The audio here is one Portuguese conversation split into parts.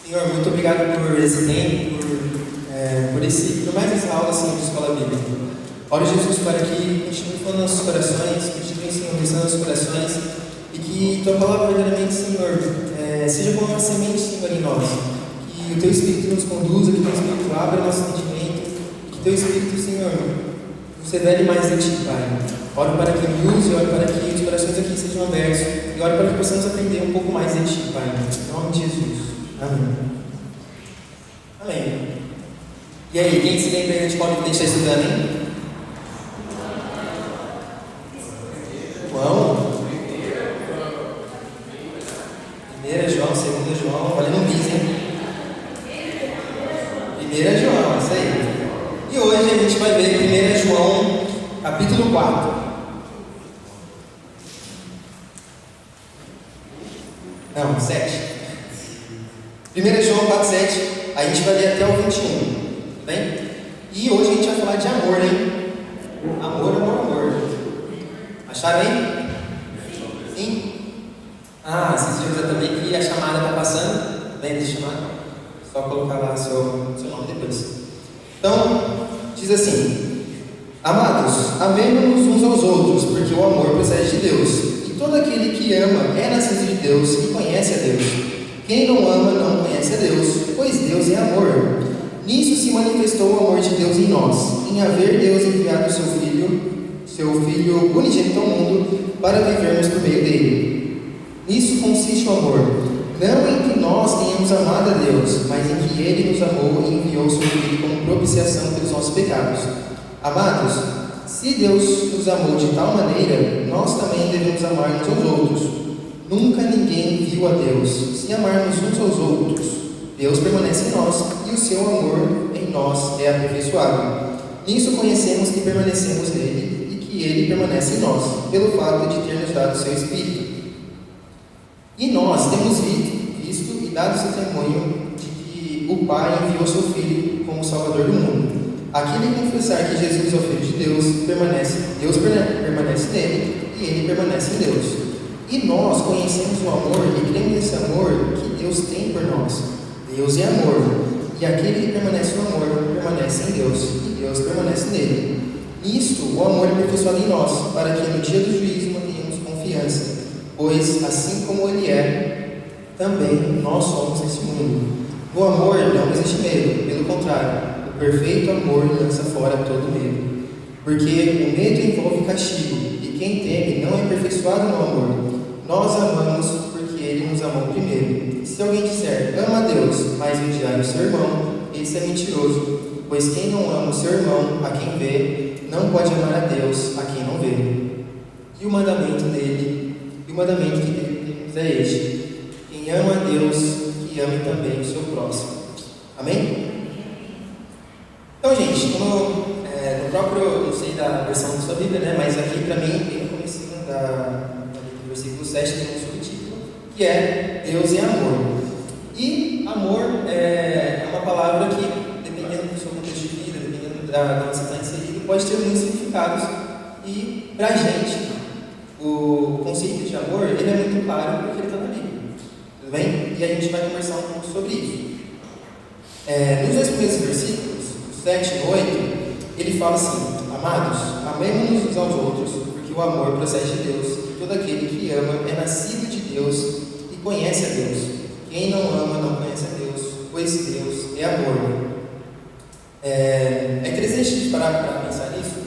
Senhor, muito obrigado por esse tempo, por mais essa aula assim, de escola bíblica. Oro, Jesus, para que continue falando nossos corações, continue, Senhor, pensando nossos corações, e que Tua palavra verdadeiramente, Senhor, seja como uma semente, Senhor, em nós. Que o Teu Espírito nos conduza, que o Teu Espírito abra nosso entendimento, e que o Teu Espírito, Senhor, nos revele mais de Ti, Pai. Oro para que me use, oro para que os corações aqui sejam abertos, e oro para que possamos aprender um pouco mais de Ti, Pai. Em nome de Jesus. Amém. Amém. E aí, quem se lembra ainda de qual livro a gente está estudando, hein? João? 1 João, 2 João, valendo um bis, hein? 1 João, isso aí. E hoje a gente vai ver 1 João, capítulo 4. Não, 7. 1 João 4, 7, a gente vai ler até o 21, tudo bem? E hoje a gente vai falar de amor, hein? Amor, amor, amor. Acharam aí? Sim? Ah, vocês viram também que a chamada está passando? Lembra de chamada? Só colocar lá seu nome depois. Então, diz assim: Amados, amemo-nos uns aos outros, porque o amor procede de Deus. E todo aquele que ama é nascido de Deus e conhece a Deus. Quem não ama não conhece a Deus, pois Deus é amor. Nisso se manifestou o amor de Deus em nós, em haver Deus enviado seu Filho unigênito ao mundo, para vivermos por meio dele. Nisso consiste o amor, não em que nós tenhamos amado a Deus, mas em que Ele nos amou e enviou seu Filho como propiciação pelos nossos pecados. Amados, se Deus nos amou de tal maneira, nós também devemos amar uns aos outros. Nunca ninguém viu a Deus. Se amarmos uns aos outros, Deus permanece em nós e o seu amor em nós é aperfeiçoado. Nisso conhecemos que permanecemos nele e que ele permanece em nós, pelo fato de ter nos dado o seu Espírito. E nós temos visto e dado testemunho de que o Pai enviou seu Filho como Salvador do mundo. Aquele que confessar que Jesus é o Filho de Deus permanece nele e ele permanece em Deus. E nós conhecemos o amor e cremos nesse amor que Deus tem por nós. Deus é amor, e aquele que permanece no amor permanece em Deus, e Deus permanece nele. Nisto, o amor é aperfeiçoado em nós, para que no dia do juízo mantenhamos confiança, pois, assim como Ele é, também nós somos nesse mundo. No amor não existe medo, pelo contrário, o perfeito amor lança fora todo medo, porque o medo envolve castigo, e quem teme não é aperfeiçoado no amor. Nós amamos porque Ele nos amou primeiro. Se alguém disser, ama a Deus, mas odiar o seu irmão, esse é mentiroso, pois quem não ama o seu irmão, a quem vê, não pode amar a Deus, a quem não vê. E o mandamento que dele temos é este: quem ama a Deus, que ame também o seu próximo. Amém? Então, gente, no próprio, não sei da versão da sua Bíblia, né, mas aqui para mim, bem no começo do versículo 7 tem um subtítulo, que é Deus é amor. E amor é uma palavra que, dependendo do seu contexto de vida, dependendo da onde você está inserido, pode ter muitos significados. E para a gente, o conceito de amor, ele é muito claro porque ele está na Bíblia. Tudo bem? E a gente vai conversar um pouco sobre isso. Nos dois primeiros versículos, 7 e 8, ele fala assim: Amados, amemo-nos uns aos outros, porque o amor procede de Deus, e todo aquele que ama é nascido de Deus e conhece a Deus. Quem não ama não conhece a Deus, pois Deus é amor. É interessante a gente parar para pensar nisso,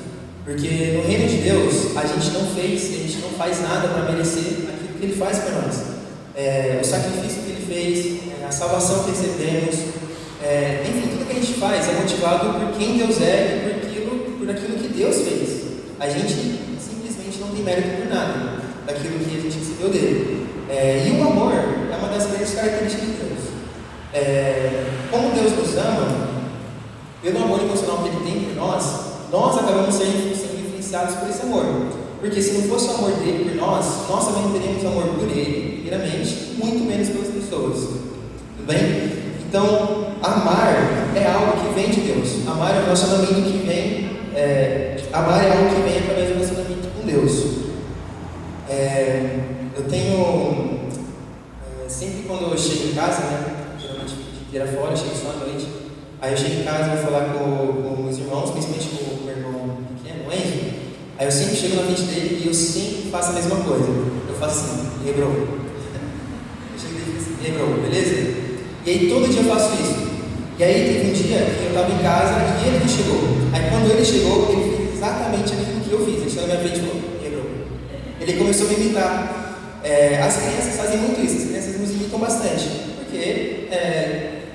porque no reino de Deus a gente não faz nada para merecer aquilo que Ele faz para nós. O sacrifício que Ele fez, a salvação que recebemos, enfim, tudo que a gente faz é motivado por quem Deus é e por aquilo que Deus fez. A gente simplesmente não tem mérito por nada daquilo que a gente recebeu dele. E o amor é uma das grandes características de Deus. Como Deus nos ama, pelo amor incondicional que Ele tem por nós acabamos sendo influenciados por esse amor. Porque se não fosse o amor dele por nós também não teríamos amor por Ele, primeiramente, muito menos pelas pessoas. Tudo bem? Então, amar é algo que vem de Deus. Amar é um relacionamento que vem. Amar é algo que vem através do relacionamento com Deus. Eu tenho sempre quando eu chego em casa, né, geralmente Vira fora, chego só à noite. Aí eu chego em casa, vou falar com os irmãos, principalmente com o meu irmão pequeno, o Enzo. Aí eu sempre chego na frente dele e eu sempre faço a mesma coisa. Eu faço assim, e aí, bro? Eu chego nele e assim, e aí, bro, beleza? E aí todo dia eu faço isso. E aí teve um dia que eu estava em casa e ele que chegou. Aí quando ele chegou, ele fez exatamente aquilo que eu fiz. Ele chegou na minha frente e falou, e aí, bro? Ele começou a me imitar. As crianças fazem muito isso, as crianças nos imitam bastante. Porque,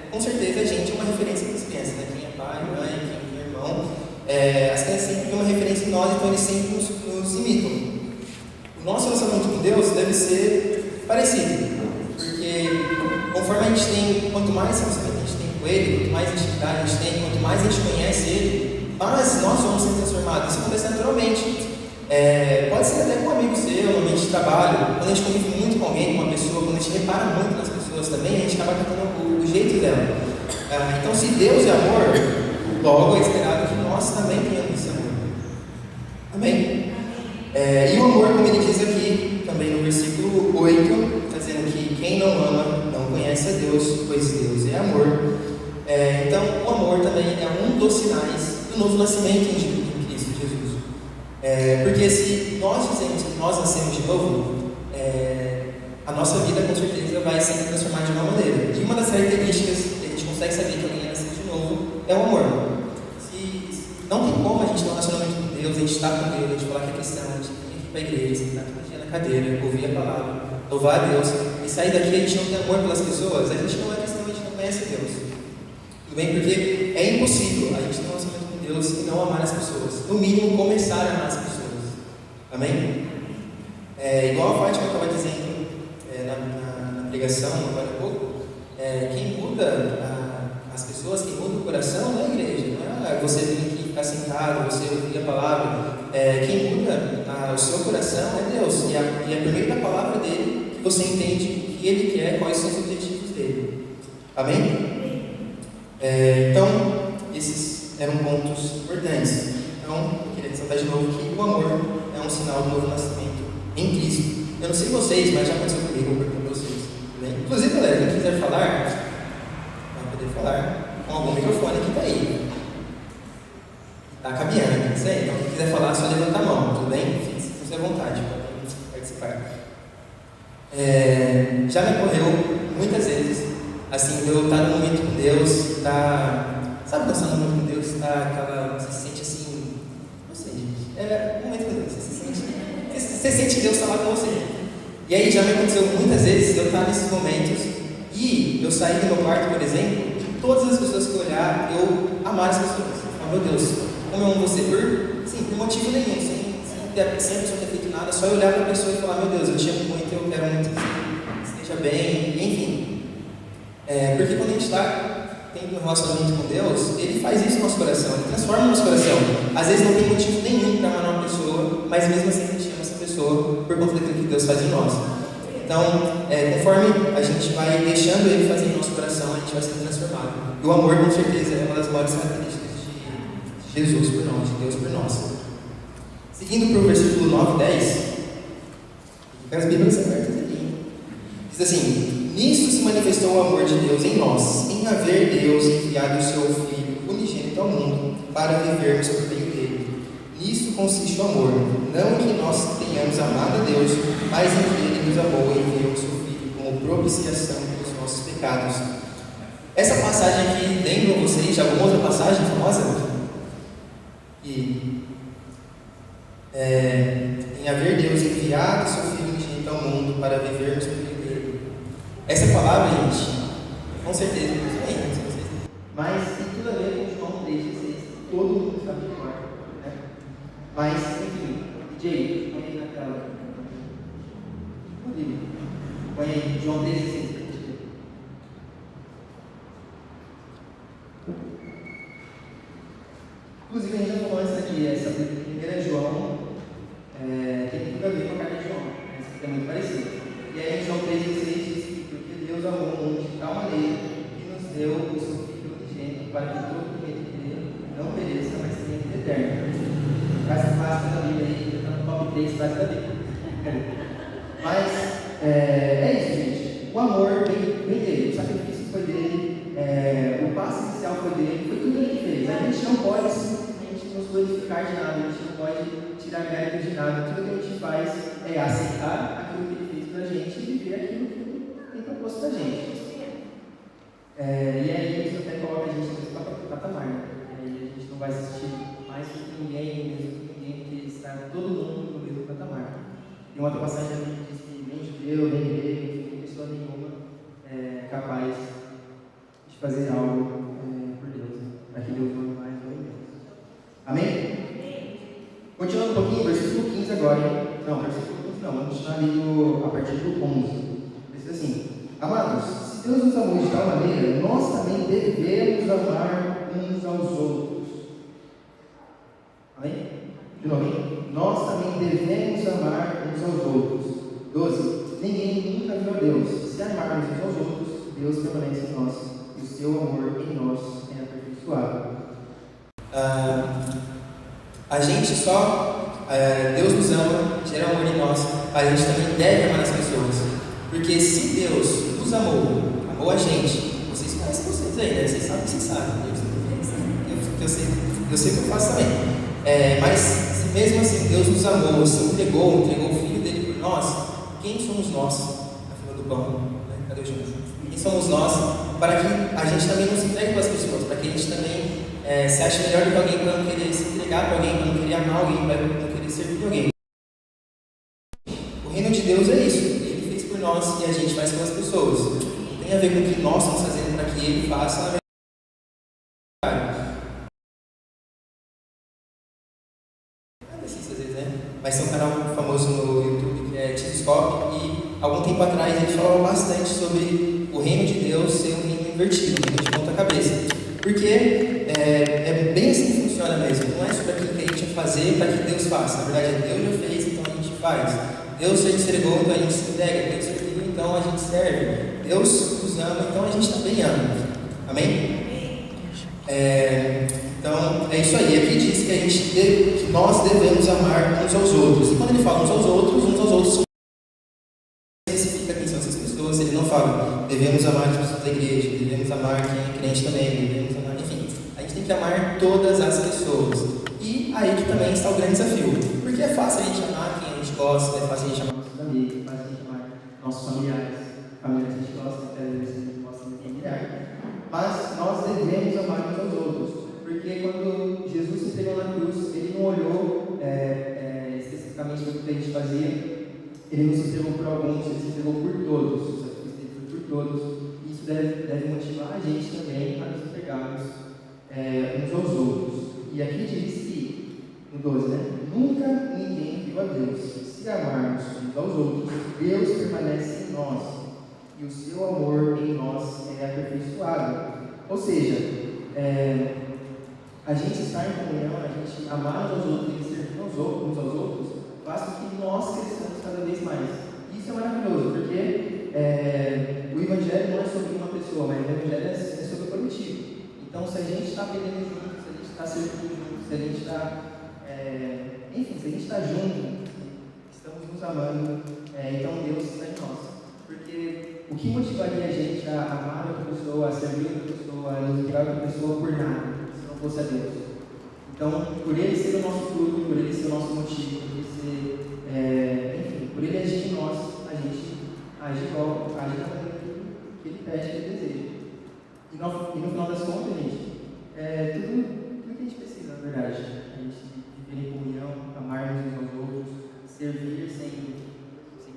com certeza, a gente é uma referência para as crianças, né? Quem é pai, mãe, quem é irmão. As crianças sempre têm uma referência em nós, então eles sempre nos imitam. O nosso relacionamento com Deus deve ser parecido. Porque, conforme a gente tem, quanto mais relacionamento a gente tem com Ele, quanto mais intimidade a gente tem, quanto mais a gente conhece Ele, mais nós vamos ser transformados. Isso acontece naturalmente. Pode ser até com um amigo seu, no ambiente de trabalho, quando a gente convive muito com alguém, com uma pessoa, quando a gente repara muito nas pessoas também, a gente acaba captando o jeito dela. Então, se Deus é amor, logo é esperado que nós também tenhamos esse amor. Amém? E o amor, como ele diz aqui, também no versículo 8, está dizendo que quem não ama não conhece a Deus, pois Deus é amor. Então, o amor também é um dos sinais do novo nascimento em Cristo Jesus. Porque se nós dizemos que nós nascemos de novo, a nossa vida com certeza vai se transformar de uma maneira. E uma das características que a gente consegue saber que alguém é nascido de novo é o amor. Não tem como a gente ter um relacionamento com Deus, a gente estar com Deus, a gente falar que é cristão, a gente tem que ir para a igreja, sentar todo dia na cadeira, ouvir a palavra, louvar a Deus, e sair daqui a gente não tem amor pelas pessoas, a gente não é cristão, a gente não conhece a Deus. Tudo bem? Porque é impossível a gente ter um relacionamento com Deus e não amar as pessoas. No mínimo, começar a amar as pessoas. Amém? Igual a Fátima estava dizendo na pregação, agora há pouco, quem muda as pessoas, quem muda o coração não é a igreja, não é você vir aqui ficar sentado, você ouvir a palavra. Quem muda o seu coração é Deus, e é por meio da palavra dele que você entende o que ele quer, quais são os objetivos dele. Amém? Então, esses eram pontos importantes. Então, eu queria ressaltar de novo que o amor é um sinal do novo nascimento em Cristo. Eu não sei vocês, mas já aconteceu comigo, eu pergunto para vocês. Inclusive, galera, quem quiser falar, vai poder falar com algum microfone que está aí. Está caminhando, isso aí. Então, quem quiser falar, só levanta a mão, tudo bem? Fique à vontade para participar. Já me ocorreu muitas vezes, assim, eu estar no momento com Deus, sabe quando você está no momento com Deus, você se sente assim, não sei, gente, um momento com Deus, você sente que Deus está lá com você. E aí já me aconteceu muitas vezes eu estar nesses momentos e eu sair do meu quarto, por exemplo, e todas as pessoas que eu olhar, eu amar as pessoas. Oh, meu Deus, como eu amo você? Por motivo nenhum, sem a pessoa ter feito nada, só eu olhar para a pessoa e falar, meu Deus, eu te amo muito, eu quero muito que você esteja bem, enfim. Porque quando a gente está tendo um relacionamento com Deus, Ele faz isso no nosso coração, Ele transforma o nosso coração. Às vezes não tem motivo nenhum para amar uma pessoa, mas mesmo assim a gente ama essa pessoa por conta daquilo que Deus faz em nós. Então, conforme a gente vai deixando Ele fazer em nosso coração, a gente vai sendo transformado. E o amor, com certeza, é uma das maiores características de Jesus por nós, de Deus por nós. Seguindo para o versículo 9 e 10, as Bíblias abertas aqui. Diz assim: nisto se manifestou o amor de Deus em nós, em haver Deus enviado o seu Filho unigênito ao mundo, para vivermos por meio dele. Nisto consiste o amor, não em que nós tenhamos amado a Deus, mas em que ele nos amou e enviou o seu Filho como propiciação pelos nossos pecados. Essa passagem aqui, lembram vocês de alguma outra passagem famosa? Em haver Deus enviado o seu Filho unigênito ao mundo para vivermos por meio dele. Essa palavra, gente, com certeza, mas tem tudo a ver com João 3,16. Todo mundo sabe de cor, né? Mas, enfim, DJ, põe aí na tela. Põe aí, João 3,16. Inclusive, a gente já falou antes aqui, essa primeira João tem tudo a ver com a carta de João, essa é muito parecida. E aí, João 3,16 diz que porque Deus amou o mundo de tal maneira que nos deu o seu Filho unigênito para que todo que crê não pereça, mas tenha vida eterna. Frase clássica da Bíblia aí, está no top 3 frase da Bíblia. Mas é isso, gente. O amor vem dele, o sacrifício foi dele, glorificar de nada, a gente não pode tirar mérito de nada. Tudo que a gente faz é aceitar aquilo que Ele fez para a gente e viver aquilo que Ele tem proposto para a gente. E aí isso até coloca a gente nesse patamar, né? E aí a gente não vai assistir mais que ninguém, mesmo que ninguém, porque está todo mundo no mesmo patamar. Tem uma outra passagem também que diz que nem judeu, nem grego, nem pessoa nenhuma é capaz de fazer algo por Deus, né? Para que Deus ame mais ou menos. Amém? Continuando um pouquinho, versículo 15 agora, hein? Não, versículo 15 não, vamos continuar ali a partir do 11. Diz assim: Amados, se Deus nos amou de tal maneira, nós também devemos amar uns aos outros. Amém? De novo, hein? Nós também devemos amar uns aos outros. 12. Ninguém nunca viu a Deus. Se amarmos uns aos outros, Deus permanece em nós, e o seu amor em nós é aperfeiçoado. A gente Deus nos ama, gera amor em nós, a gente também deve amar as pessoas. Porque se Deus nos amou a gente, vocês conhecem vocês aí, né? Vocês sabem. Eu sei que eu faço também. Mas se mesmo assim Deus nos amou, se entregou o Filho dele por nós, quem somos nós na fila do pão? Né? Cadê o Jesus? Quem somos nós para que a gente também nos entregue para as pessoas, para que a gente também se ache melhor do que alguém, para não querer se entregar para alguém, para não querer amar alguém, para não querer servir alguém. O reino de Deus é isso. Ele fez por nós e a gente faz com as pessoas. Não tem a ver com o que nós estamos fazendo para que Ele faça, na verdade. Às vezes, né? Mas tem um canal famoso no YouTube que é Telescope, e algum tempo atrás ele falava bastante sobre o reino de Deus ser um reino invertido, um reino de ponta cabeça. Porque é bem assim que funciona mesmo. Não é sobre aquilo que a gente vai fazer para que Deus faça. Na verdade, Deus já fez, então a gente faz. Deus se entregou, então a gente se entrega. Deus serviu, então a gente serve. Deus nos ama, então a gente também ama. Amém? Então, é isso aí. Aqui diz que nós devemos amar uns aos outros. E quando ele fala uns aos outros especifica quem são essas pessoas. Ele não fala, devemos amar as pessoas da igreja, devemos amar quem é crente também, devemos amar, enfim. A gente tem que amar todas as pessoas. E aí que também está o grande desafio. Porque é fácil a gente amar quem a gente gosta, é fácil a gente amar nossos amigos, é fácil a gente amar nossos familiares. Familiares a gente gosta, até às vezes a gente gosta de familiar. Mas nós devemos amar uns aos outros. Porque quando Jesus se entregou na cruz, Ele não olhou especificamente para o que a gente fazia. Ele não se entregou por alguns, Ele se entregou por todos. O sacrifício dele foi por todos. E isso deve motivar a gente também a nos entregarmos uns aos outros. E aqui diz que, no 12, né? Nunca ninguém viu a Deus. Se amarmos uns aos outros, Deus permanece em nós, e o seu amor em nós é aperfeiçoado. Ou seja, a gente estar em comunhão, a gente amar uns aos outros e servir uns aos outros, faz com que nós cresçamos cada vez mais. Isso é maravilhoso, porque o Evangelho não é sobre uma pessoa, mas o Evangelho é sobre o coletivo. Então, se a gente está aprendendo junto, se a gente está servindo junto, se a gente está, se a gente está junto, estamos nos amando, então Deus está em nós. Porque o que motivaria a gente a amar outra pessoa, a servir outra pessoa, a nos entregar outra pessoa por nada, se não fosse a Deus? Então, por Ele ser o nosso tudo, por Ele ser o nosso motivo, por Ele ser, por Ele agir em nós, a gente age igual, age da maneira que Ele pede, que Ele deseja. E no final das contas, gente, tudo que a gente precisa, na verdade. A gente viver em comunhão, amarmos uns aos outros, servir sem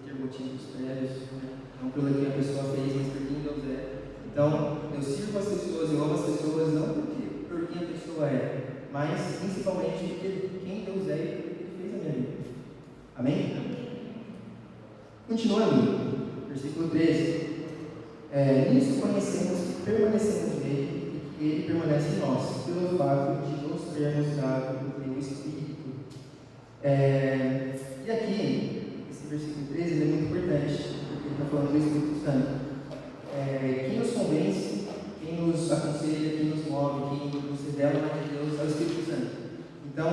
ter motivos prévios, né? Não pelo que a pessoa fez, mas por quem Deus é. Então, eu sirvo as pessoas, eu amo as pessoas, não por quem a pessoa é, mas principalmente porque quem Deus é e por que Ele fez a minha vida. Amém? Continuando, versículo 13. Nisso conhecemos que permanecemos nele e que ele permanece em nós, pelo fato de nos termos dado o teu Espírito. E aqui, esse versículo 13 ele é muito importante, porque ele está falando do Espírito Santo. Quem nos convence, quem nos aconselha, quem nos move, quem nos revela a mão de Deus é o Espírito Santo. Então,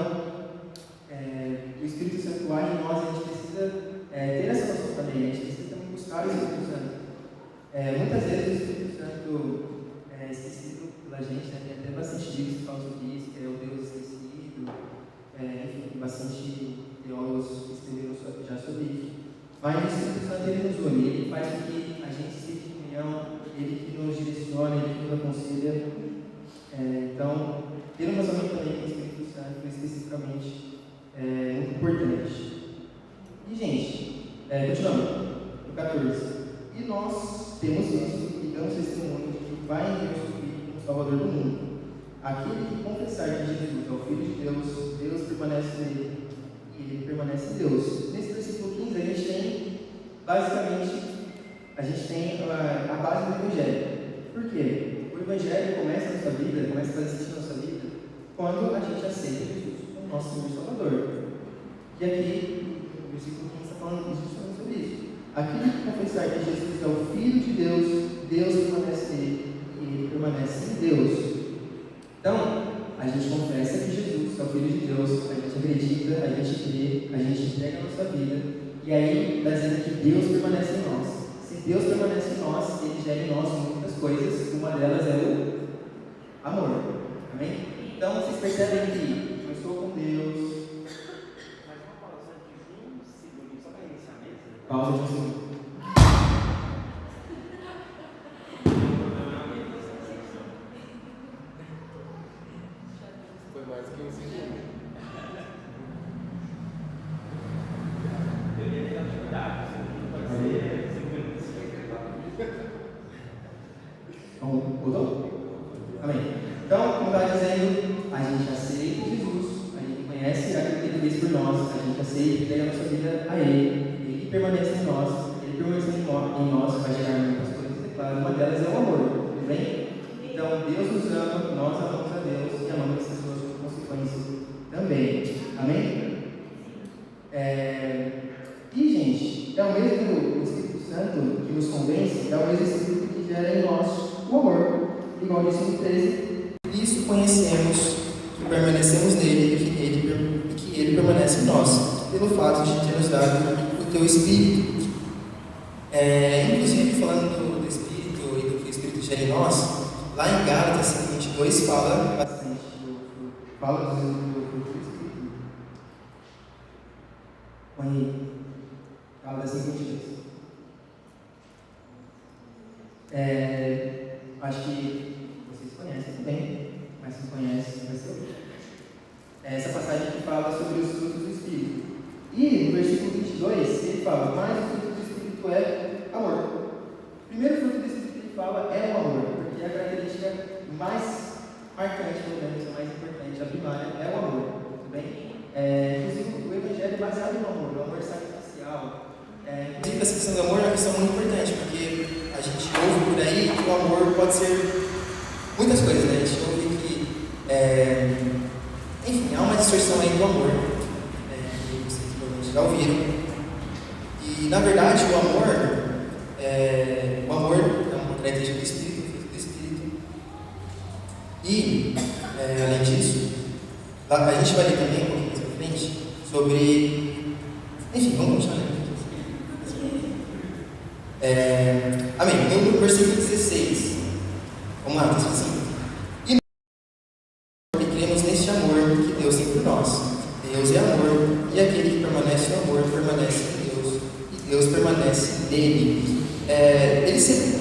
o Espírito Santo age em nós, a gente precisa ter essa noção também, a gente precisa também buscar o Espírito Santo. Muitas vezes o Espírito Santo é esquecido pela gente, né? Tem até bastante livros que falam sobre isso, que é o Deus esquecido, direciona, Ele que nos aconselha. Então, ter um relacionamento também com o Espírito Santo, especificamente, é muito importante. E, gente, continuando, no 14. E nós temos visto e damos testemunho de que vai enviar o Espírito como Salvador do mundo. Aquele que confessar que Jesus é o Filho de Deus, Deus permanece nele e ele permanece em Deus. Nesse versículo 15, a gente tem, basicamente, a base do Evangelho. Por quê? O Evangelho começa a nossa vida, começa a fazer sentido na nossa vida, quando a gente aceita Jesus como nosso Senhor e Salvador. E aqui, o versículo 15 está falando justamente sobre isso. Aquele que confessar que Jesus é o Filho de Deus, Deus permanece nele e ele permanece em Deus. Então, a gente confessa que Jesus é o Filho de Deus, a gente acredita, a gente crê, a gente entrega a nossa vida, e aí está dizendo que Deus permanece em nós. Se Deus permanece em nós, Ele gera em nós muitas coisas, uma delas é o amor. Amém? Então, vocês percebem que eu estou com Deus. Mais uma pausa de um segundo, só para iniciar a mesa. Pausa de um segundo. Foi mais que um segundo. Eu ia ter atividade, pode ser 5 minutos. Voltou? Amém. Então, como estava dizendo, a gente aceita Jesus, a gente conhece aquilo que Ele fez por nós, a gente aceita e entrega a nossa vida a Ele, Ele permanece em nós, Ele permanece em nós, vai gerar muitas coisas, é claro, uma delas é o amor, tudo bem? Então, Deus nos ama, nós amamos a Deus e amamos as pessoas por consequência também. Amém? E, gente, é o mesmo Espírito Santo que nos convence, é o mesmo Espírito que gera em nós o amor. Igual disse no 13. Isso conhecemos, que permanecemos nele e que ele permanece em nós, pelo fato de ter nos dado o teu Espírito. Inclusive, falando do Espírito e do que o Espírito gera em nós, lá em Gálatas 5:22 fala bastante fala do Espírito. Põe aí. Gálatas 5:22. Acho que vocês conhecem também, mas se não conhecem, vai ser outra. Essa passagem que fala sobre os frutos do Espírito. E no versículo 22, ele fala: mas o fruto do Espírito é amor. O primeiro fruto do Espírito que ele fala é o amor, porque a característica mais marcante, pelo menos, a mais importante, a primária, é o amor. Tudo bem? Inclusive, o Evangelho é baseado no amor, o amor sacrificial. Inclusive, essa questão do amor é uma questão muito importante, porque a gente ouve por aí que o amor pode ser muitas coisas, né? A gente ouve que, enfim, há uma distorção aí do amor, que vocês provavelmente já ouviram. E, na verdade, o amor é uma característica do Espírito, fruto do Espírito. E, além disso, a gente vai ler também, um pouquinho mais pra frente, sobre... Enfim, vamos continuar, né? Amém. No versículo 16, vamos lá, diz assim: e cremos neste amor que Deus tem por nós. Deus é amor, e aquele que permanece no amor permanece em Deus, e Deus permanece nele.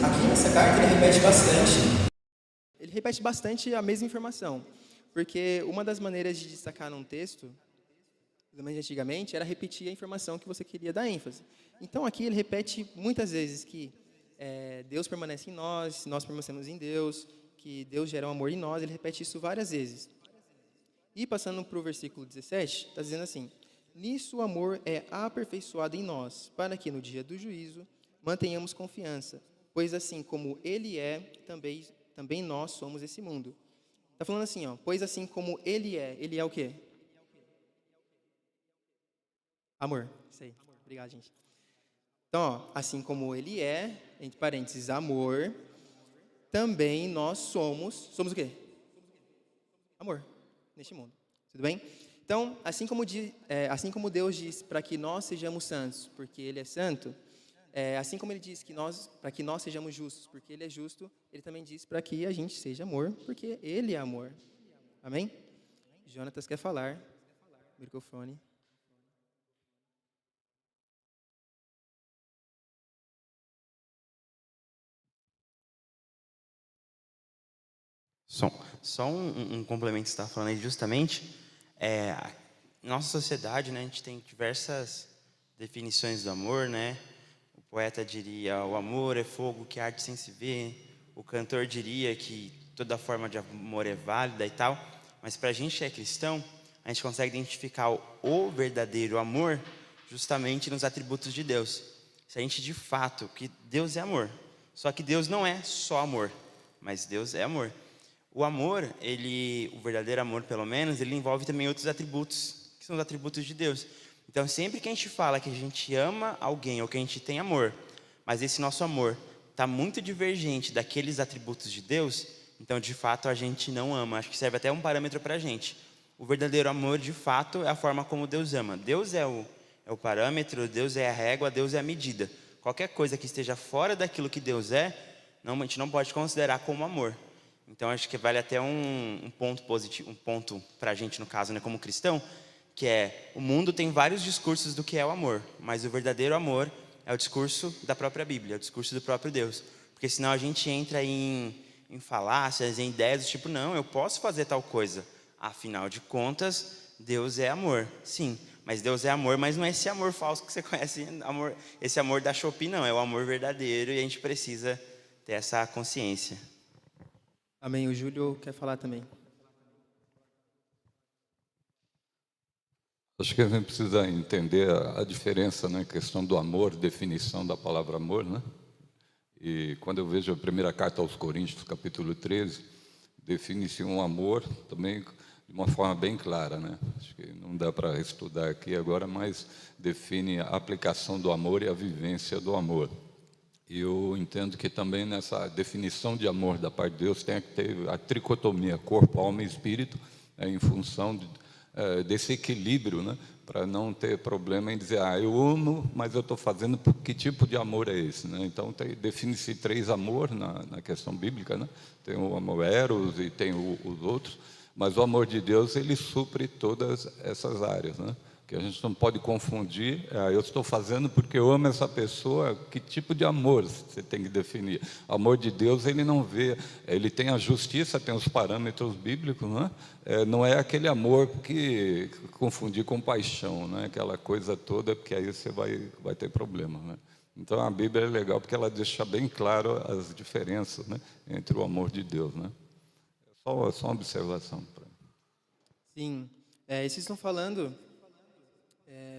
Aqui nessa carta ele repete bastante. Ele repete bastante a mesma informação, porque uma das maneiras de destacar num texto, mais antigamente, era repetir a informação que você queria dar ênfase. Então, aqui ele repete muitas vezes que Deus permanece em nós, nós permanecemos em Deus, que Deus gera um amor em nós. Ele repete isso várias vezes. E passando para o versículo 17, está dizendo assim: nisso o amor é aperfeiçoado em nós, para que no dia do juízo mantenhamos confiança, pois assim como Ele é, também nós somos esse mundo. Está falando assim, pois assim como Ele é o quê? Amor. Isso aí. Obrigado, gente. Então, assim como Ele é, entre parênteses, amor, também nós somos o quê? Amor, neste mundo. Tudo bem? Então, assim como Deus diz para que nós sejamos santos, porque Ele é santo, assim como Ele diz que para que nós sejamos justos, porque Ele é justo, Ele também diz para que a gente seja amor, porque Ele é amor. Amém? Jonatas quer falar. Microfone. Só um complemento que você está falando aí, justamente, nossa sociedade, né, a gente tem diversas definições do amor, né? O poeta diria, o amor é fogo que arde sem se ver, o cantor diria que toda forma de amor é válida e tal, mas para a gente que é cristão, a gente consegue identificar o verdadeiro amor justamente nos atributos de Deus. Se a gente de fato, que Deus é amor, só que Deus não é só amor, mas Deus é amor. O amor, o verdadeiro amor pelo menos, ele envolve também outros atributos, que são os atributos de Deus. Então sempre que a gente fala que a gente ama alguém ou que a gente tem amor, mas esse nosso amor está muito divergente daqueles atributos de Deus, então de fato a gente não ama. Acho que serve até um parâmetro para a gente. O verdadeiro amor de fato é a forma como Deus ama. Deus é o parâmetro, Deus é a régua, Deus é a medida. Qualquer coisa que esteja fora daquilo que Deus é, a gente não pode considerar como amor. Então acho que vale até um ponto positivo, um ponto para a gente no caso, né, como cristão, que é, o mundo tem vários discursos do que é o amor, mas o verdadeiro amor é o discurso da própria Bíblia, é o discurso do próprio Deus. Porque senão a gente entra em falácias, em ideias do tipo, não, eu posso fazer tal coisa. Afinal de contas, Deus é amor. Sim, mas Deus é amor, mas não é esse amor falso que você conhece, esse amor da Shopee, não. É o amor verdadeiro e a gente precisa ter essa consciência. Amém. O Júlio quer falar também. Acho que a gente precisa entender a diferença, né, questão do amor, definição da palavra amor, né? E quando eu vejo a primeira carta aos Coríntios, capítulo 13, define-se um amor também de uma forma bem clara, né? Acho que não dá para estudar aqui agora, mas define a aplicação do amor e a vivência do amor. E eu entendo que também nessa definição de amor da parte de Deus tem que ter a tricotomia, corpo, alma e espírito, em função desse equilíbrio, né? Para não ter problema em dizer, eu amo, mas eu estou fazendo, que tipo de amor é esse, né? Então define-se 3 amor na questão bíblica, né? Tem o amor eros e tem os outros, mas o amor de Deus, ele supre todas essas áreas, né? Que a gente não pode confundir, eu estou fazendo porque eu amo essa pessoa, que tipo de amor você tem que definir? O amor de Deus, ele não vê, ele tem a justiça, tem os parâmetros bíblicos, né? Não é aquele amor que confundir com paixão, né? Aquela coisa toda, porque aí você vai ter problema, né? Então a Bíblia é legal porque ela deixa bem claro as diferenças, né, entre o amor de Deus, né? Só uma observação. Sim, isso que vocês estão falando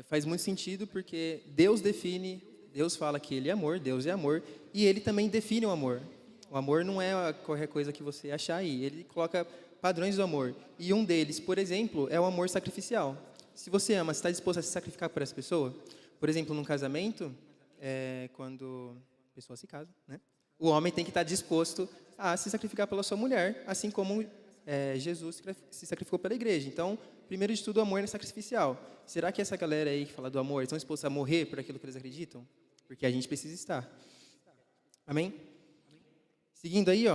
faz muito sentido, porque Deus define, Deus fala que Ele é amor, Deus é amor, e Ele também define o amor. O amor não é qualquer coisa que você achar aí, Ele coloca padrões do amor, e um deles, por exemplo, é o amor sacrificial. Se você ama, você está disposto a se sacrificar por essa pessoa? Por exemplo, num casamento, quando a pessoa se casa, né? O homem tem que estar disposto a se sacrificar pela sua mulher, assim como Jesus se sacrificou pela igreja. Então, primeiro de tudo, o amor é sacrificial. Será que essa galera aí que fala do amor estão dispostos a morrer por aquilo que eles acreditam? Porque a gente precisa estar. Amém? Seguindo aí,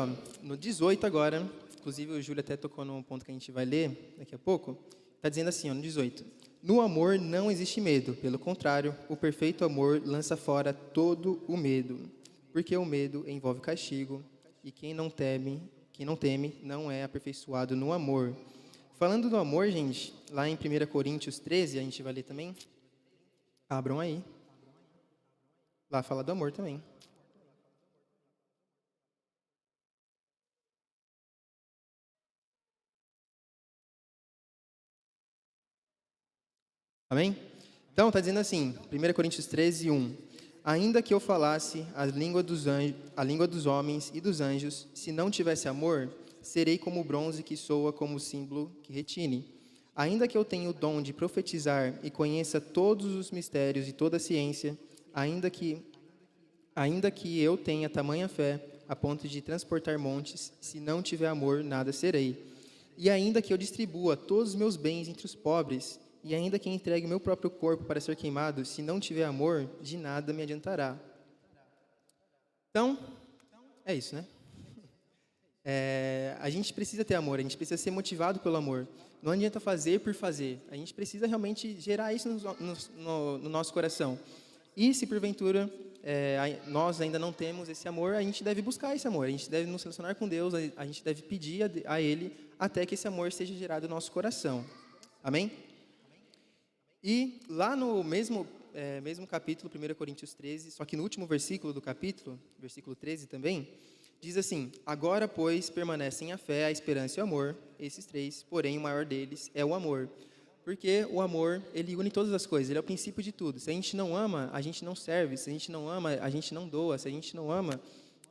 no 18 agora, inclusive o Júlio até tocou num ponto que a gente vai ler daqui a pouco, está dizendo assim, no 18: no amor não existe medo, pelo contrário, o perfeito amor lança fora todo o medo, porque o medo envolve castigo, e quem não teme não é aperfeiçoado no amor. Falando do amor, gente, lá em 1 Coríntios 13, a gente vai ler também. Abram aí. Lá fala do amor também. Amém? Então, está dizendo assim, 1 Coríntios 13, 1. Ainda que eu falasse a língua dos homens e dos anjos, se não tivesse amor, serei como o bronze que soa como o símbolo que retine. Ainda que eu tenha o dom de profetizar e conheça todos os mistérios e toda a ciência, ainda que eu tenha tamanha fé a ponto de transportar montes, se não tiver amor, nada serei. E ainda que eu distribua todos os meus bens entre os pobres, e ainda que entregue o meu próprio corpo para ser queimado, se não tiver amor, de nada me adiantará. Então, é isso, né? A gente precisa ter amor, a gente precisa ser motivado pelo amor. Não adianta fazer por fazer. A gente precisa realmente gerar isso no nosso coração. E se porventura nós ainda não temos esse amor, a gente deve buscar esse amor, a gente deve nos relacionar com Deus, a gente deve pedir a Ele até que esse amor seja gerado no nosso coração. Amém? E lá no mesmo capítulo, 1 Coríntios 13, só que no último versículo do capítulo, versículo 13 também, diz assim: agora, pois, permanecem a fé, a esperança e o amor, esses três, porém o maior deles é o amor. Porque o amor, ele une todas as coisas, ele é o princípio de tudo. Se a gente não ama, a gente não serve. Se a gente não ama, a gente não doa. Se a gente não ama,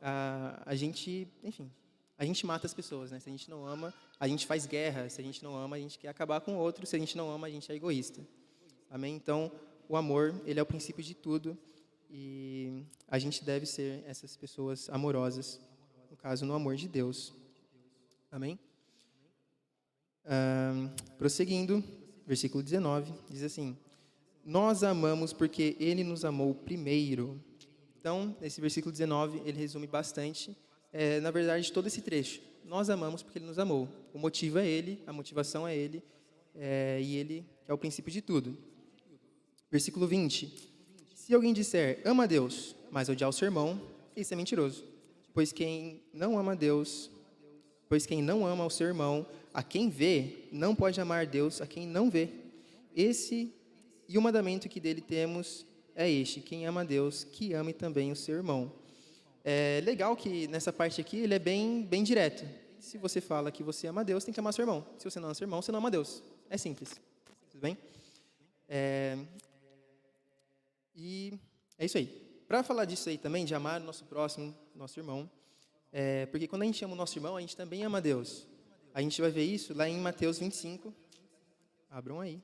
a gente mata as pessoas, né? Se a gente não ama, a gente faz guerra. Se a gente não ama, a gente quer acabar com o outro. Se a gente não ama, a gente é egoísta. Amém? Então, o amor, ele é o princípio de tudo. E a gente deve ser essas pessoas amorosas, no caso, no amor de Deus. Amém? Prosseguindo, versículo 19, diz assim: nós amamos porque Ele nos amou primeiro. Então, esse versículo 19, ele resume bastante, na verdade, todo esse trecho. Nós amamos porque Ele nos amou. O motivo é Ele, a motivação é Ele, e Ele é o princípio de tudo. Versículo 20: se alguém disser, ama a Deus, mas odiar o seu irmão, isso é mentiroso. Pois quem não ama o seu irmão, a quem vê, não pode amar Deus a quem não vê. E o mandamento que dele temos é este: quem ama a Deus, que ame também o seu irmão. É legal que nessa parte aqui ele é bem direto. Se você fala que você ama a Deus, tem que amar seu irmão. Se você não ama seu irmão, você não ama a Deus. É simples. Tudo bem? E é isso aí. Para falar disso aí também, de amar o nosso próximo, nosso irmão, porque quando a gente ama o nosso irmão, a gente também ama a Deus. A gente vai ver isso lá em Mateus 25. Abram aí.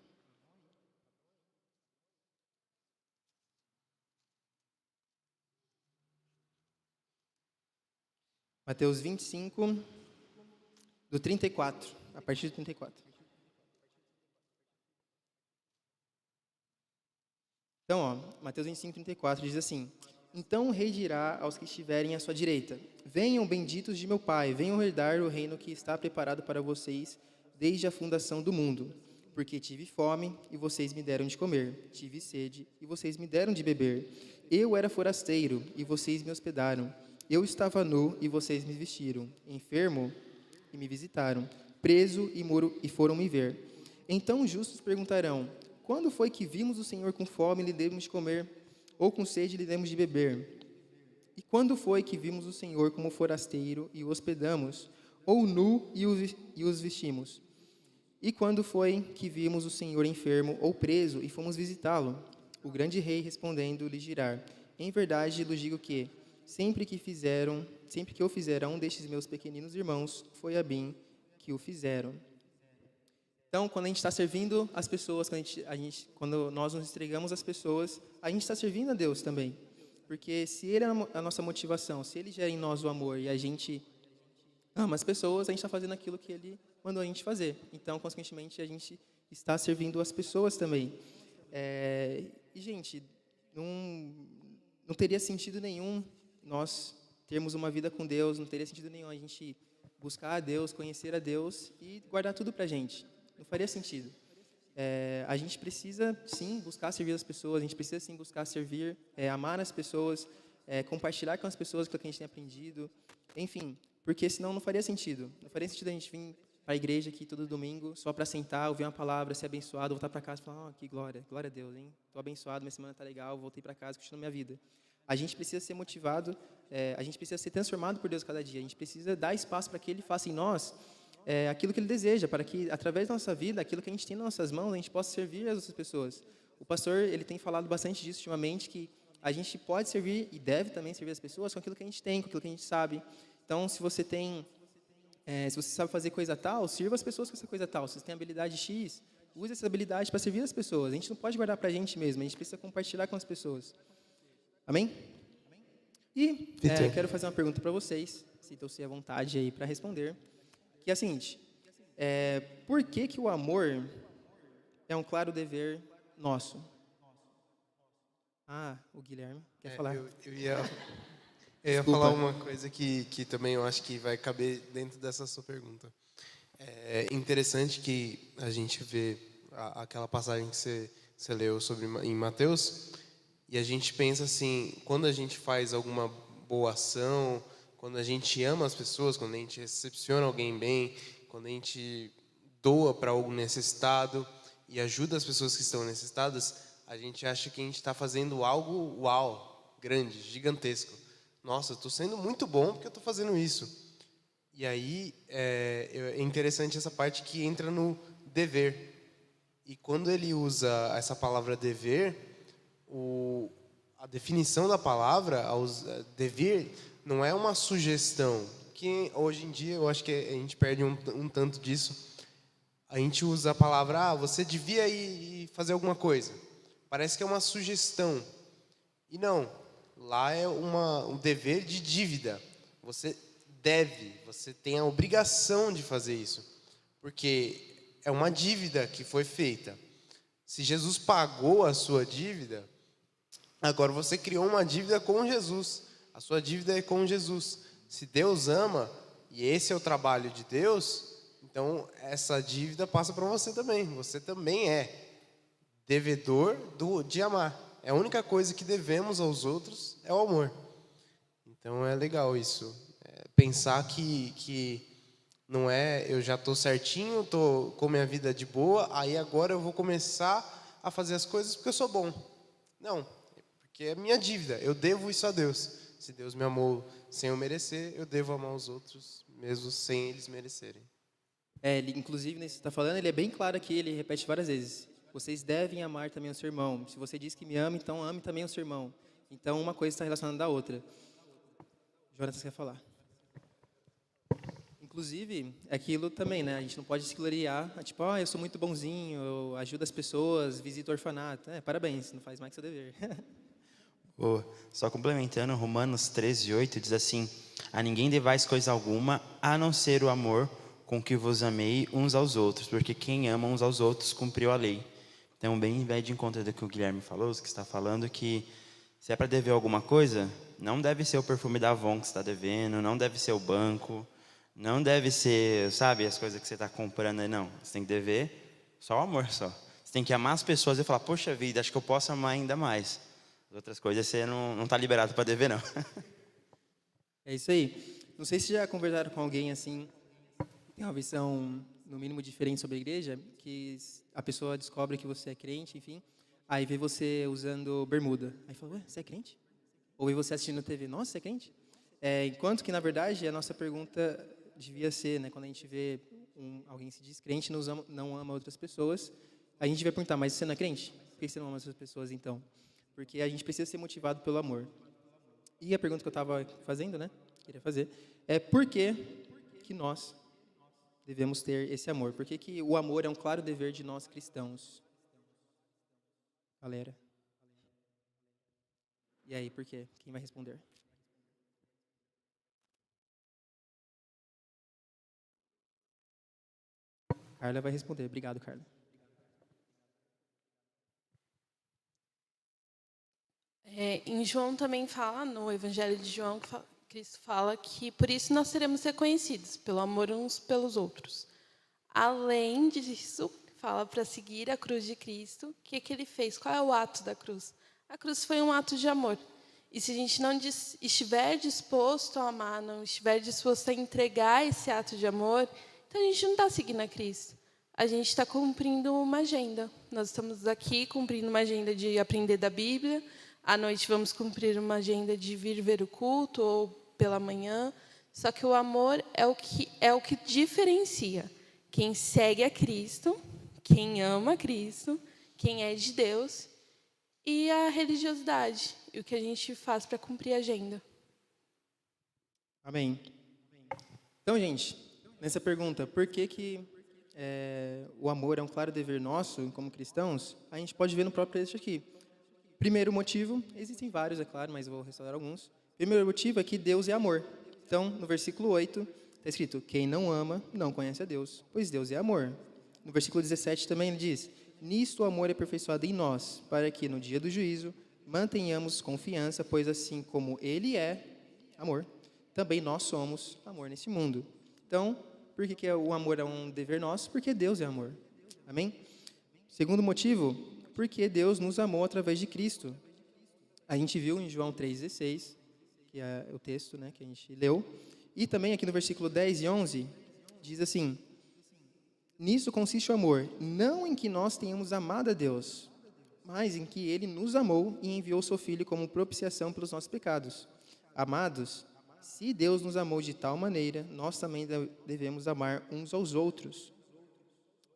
Mateus 25, do 34, a partir do 34. Então, Mateus 25, 34 diz assim: então o rei dirá aos que estiverem à sua direita: venham, benditos de meu Pai, venham herdar o reino que está preparado para vocês desde a fundação do mundo. Porque tive fome, e vocês me deram de comer. Tive sede, e vocês me deram de beber. Eu era forasteiro, e vocês me hospedaram. Eu estava nu, e vocês me vestiram. Enfermo, e me visitaram. Preso, e foram me ver. Então os justos perguntarão: quando foi que vimos o Senhor com fome e lhe demos de comer, ou com sede e lhe demos de beber? E quando foi que vimos o Senhor como forasteiro e o hospedamos, ou nu e os vestimos? E quando foi que vimos o Senhor enfermo ou preso e fomos visitá-lo? O grande rei respondendo lhe dirá: em verdade lhes digo que, sempre que eu fizer a um destes meus pequeninos irmãos, foi a mim que o fizeram. Então, quando a gente está servindo as pessoas, quando nós nos entregamos às pessoas, a gente está servindo a Deus também. Porque se Ele é a nossa motivação, se Ele gera em nós o amor e a gente ama as pessoas, a gente está fazendo aquilo que Ele mandou a gente fazer. Então, consequentemente, a gente está servindo as pessoas também. E, gente, não teria sentido nenhum nós termos uma vida com Deus, não teria sentido nenhum a gente buscar a Deus, conhecer a Deus e guardar tudo para a gente. Não faria sentido. A gente precisa, sim, buscar servir as pessoas, a gente precisa, sim, buscar servir, amar as pessoas, compartilhar com as pessoas aquilo que a gente tem aprendido, enfim, porque senão não faria sentido. Não faria sentido a gente vir para a igreja aqui todo domingo só para sentar, ouvir uma palavra, ser abençoado, voltar para casa e falar: que glória a Deus, hein? Estou abençoado, minha semana está legal, voltei para casa, continuo minha vida. A gente precisa ser motivado, a gente precisa ser transformado por Deus cada dia, a gente precisa dar espaço para que Ele faça em nós aquilo que Ele deseja, para que, através da nossa vida, aquilo que a gente tem nas nossas mãos, a gente possa servir as outras pessoas. O pastor, ele tem falado bastante disso ultimamente, que a gente pode servir e deve também servir as pessoas com aquilo que a gente tem, com aquilo que a gente sabe. Então, se você sabe fazer coisa tal, sirva as pessoas com essa coisa tal. Se você tem habilidade X, use essa habilidade para servir as pessoas. A gente não pode guardar para a gente mesmo, a gente precisa compartilhar com as pessoas. Amém? E quero fazer uma pergunta para vocês, sintam-se à vontade aí para responder, que é a seguinte: por que o amor é um claro dever nosso? O Guilherme quer falar. Eu ia falar uma coisa que também eu acho que vai caber dentro dessa sua pergunta. É interessante que a gente vê aquela passagem que você leu em Mateus, E a gente pensa assim, quando a gente faz alguma boa ação, quando a gente ama as pessoas, quando a gente recepciona alguém bem, quando a gente doa para algum necessitado e ajuda as pessoas que estão necessitadas, a gente acha que a gente está fazendo algo uau, grande, gigantesco. Nossa, eu estou sendo muito bom porque eu estou fazendo isso. E aí é interessante essa parte que entra no dever. E quando ele usa essa palavra dever, a definição da palavra, dever, não é uma sugestão. Que hoje em dia eu acho que a gente perde um tanto disso. A gente usa a palavra, você devia ir fazer alguma coisa. Parece que é uma sugestão. E não, lá é um dever de dívida. Você deve, você tem a obrigação de fazer isso. Porque é uma dívida que foi feita. Se Jesus pagou a sua dívida, agora você criou uma dívida com Jesus. A sua dívida é com Jesus. Se Deus ama, e esse é o trabalho de Deus, então essa dívida passa para você também. Você também é devedor de amar. É a única coisa que devemos aos outros é o amor. Então é legal isso. Pensar que não é eu já estou certinho, estou com minha vida de boa, aí agora eu vou começar a fazer as coisas porque eu sou bom. Não, porque é minha dívida. Eu devo isso a Deus. Se Deus me amou sem eu merecer, eu devo amar os outros, mesmo sem eles merecerem. Inclusive, nesse que você está falando, ele é bem claro aqui, ele repete várias vezes. Vocês devem amar também o seu irmão. Se você diz que me ama, então ame também o seu irmão. Então, uma coisa está relacionada à outra. Jonas quer falar. Inclusive, aquilo também, né? A gente não pode se gloriar, tipo, eu sou muito bonzinho, eu ajudo as pessoas, visito o orfanato. Parabéns, não faz mais que seu dever. Só complementando, Romanos 13:8 diz assim: a ninguém devais coisa alguma, a não ser o amor com que vos amei uns aos outros, porque quem ama uns aos outros cumpriu a lei. Então, bem vai de encontro do que o Guilherme falou, que está falando, que se é para dever alguma coisa, não deve ser o perfume da Avon que você está devendo, não deve ser o banco, não deve ser, sabe, as coisas que você está comprando aí, não. Você tem que dever só o amor, só. Você tem que amar as pessoas e falar, poxa vida, acho que eu posso amar ainda mais. As outras coisas você não está liberado para dever, não. É isso aí. Não sei se já conversaram com alguém assim, que tem uma visão, no mínimo, diferente sobre a igreja, que a pessoa descobre que você é crente, enfim, aí vê você usando bermuda. Aí fala, ué, você é crente? Ou vê você assistindo TV, nossa, você é crente? Enquanto que, na verdade, a nossa pergunta devia ser, né, quando a gente vê alguém se diz crente, não ama outras pessoas, a gente vai perguntar, mas você não é crente? Por que você não ama outras pessoas, então? Porque a gente precisa ser motivado pelo amor. E a pergunta que eu estava fazendo, né, queria fazer, é por que nós devemos ter esse amor? Por que o amor é um claro dever de nós cristãos? Galera. E aí, por quê? Quem vai responder? Carla vai responder. Obrigado, Carla. Em João também fala, no Evangelho de João, Cristo fala que por isso nós seremos reconhecidos, pelo amor uns pelos outros. Além disso, fala para seguir a cruz de Cristo. O que ele fez? Qual é o ato da cruz? A cruz foi um ato de amor. E se a gente não estiver disposto a amar, não estiver disposto a entregar esse ato de amor, então a gente não está seguindo a Cristo. A gente está cumprindo uma agenda. Nós estamos aqui cumprindo uma agenda de aprender da Bíblia. À noite vamos cumprir uma agenda de vir ver o culto ou pela manhã. Só que o amor é o que diferencia quem segue a Cristo, quem ama a Cristo, quem é de Deus, e a religiosidade, e o que a gente faz para cumprir a agenda. Amém. Então, gente, nessa pergunta, por que o amor é um claro dever nosso, como cristãos, a gente pode ver no próprio texto aqui. Primeiro motivo, existem vários, é claro, mas eu vou ressaltar alguns. Primeiro motivo é que Deus é amor. Então, no versículo 8, está escrito, quem não ama, não conhece a Deus, pois Deus é amor. No versículo 17 também ele diz, nisto o amor é aperfeiçoado em nós, para que no dia do juízo mantenhamos confiança, pois assim como Ele é amor, também nós somos amor nesse mundo. Então, por que o amor é um dever nosso? Porque Deus é amor. Amém? Segundo motivo, porque Deus nos amou através de Cristo. A gente viu em João 3,16, que é o texto, né, que a gente leu. E também aqui no versículo 10 e 11, diz assim: nisso consiste o amor, não em que nós tenhamos amado a Deus, mas em que Ele nos amou e enviou seu Filho como propiciação pelos nossos pecados. Amados, se Deus nos amou de tal maneira, nós também devemos amar uns aos outros.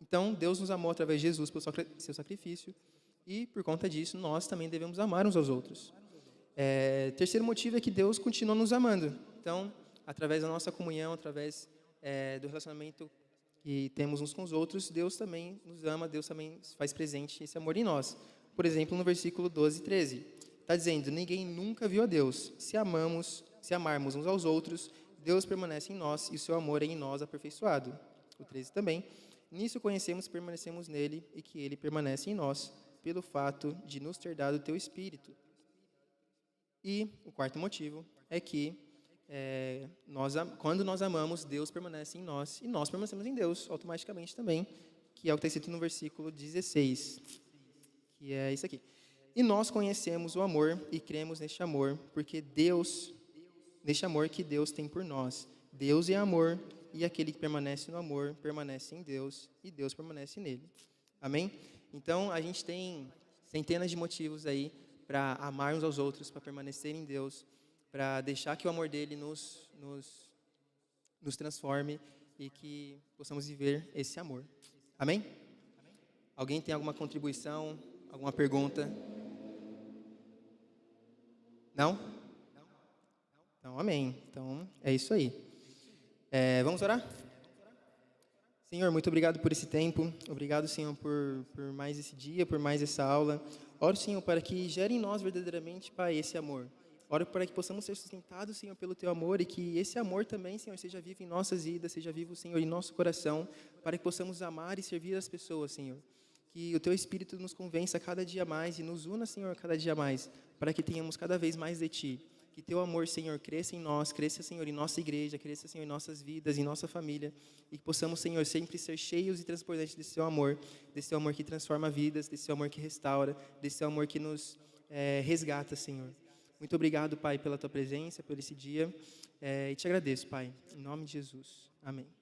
Então, Deus nos amou através de Jesus pelo seu sacrifício, e por conta disso, nós também devemos amar uns aos outros. Terceiro motivo é que Deus continua nos amando. Então, através da nossa comunhão, através do relacionamento que temos uns com os outros, Deus também nos ama, Deus também faz presente esse amor em nós. Por exemplo, no versículo 12 e 13, está dizendo: ninguém nunca viu a Deus. Se amarmos uns aos outros, Deus permanece em nós e o seu amor é em nós aperfeiçoado. O 13 também: nisso conhecemos e permanecemos nele e que ele permanece em nós, pelo fato de nos ter dado o teu Espírito. E o quarto motivo é que quando nós amamos, Deus permanece em nós e nós permanecemos em Deus automaticamente também, que é o que está escrito no versículo 16, que é isso aqui. E nós conhecemos o amor e cremos neste amor, neste amor que Deus tem por nós. Deus é amor e aquele que permanece no amor permanece em Deus e Deus permanece nele. Amém? Então, a gente tem centenas de motivos aí para amar uns aos outros, para permanecer em Deus, para deixar que o amor dele nos transforme e que possamos viver esse amor. Amém? Alguém tem alguma contribuição, alguma pergunta? Não? Então, amém. Então, é isso aí. Vamos orar? Senhor, muito obrigado por esse tempo. Obrigado, Senhor, por mais esse dia, por mais essa aula. Oro, Senhor, para que gere em nós verdadeiramente, Pai, esse amor. Oro para que possamos ser sustentados, Senhor, pelo Teu amor e que esse amor também, Senhor, seja vivo em nossas vidas, seja vivo, Senhor, em nosso coração, para que possamos amar e servir as pessoas, Senhor. Que o Teu Espírito nos convença cada dia mais e nos una, Senhor, cada dia mais, para que tenhamos cada vez mais de Ti. Que Teu amor, Senhor, cresça em nós, cresça, Senhor, em nossa igreja, cresça, Senhor, em nossas vidas, em nossa família, e que possamos, Senhor, sempre ser cheios e transbordantes desse Teu amor que transforma vidas, desse Teu amor que restaura, desse Teu amor que nos resgata, Senhor. Muito obrigado, Pai, pela Tua presença, por esse dia, e te agradeço, Pai, em nome de Jesus. Amém.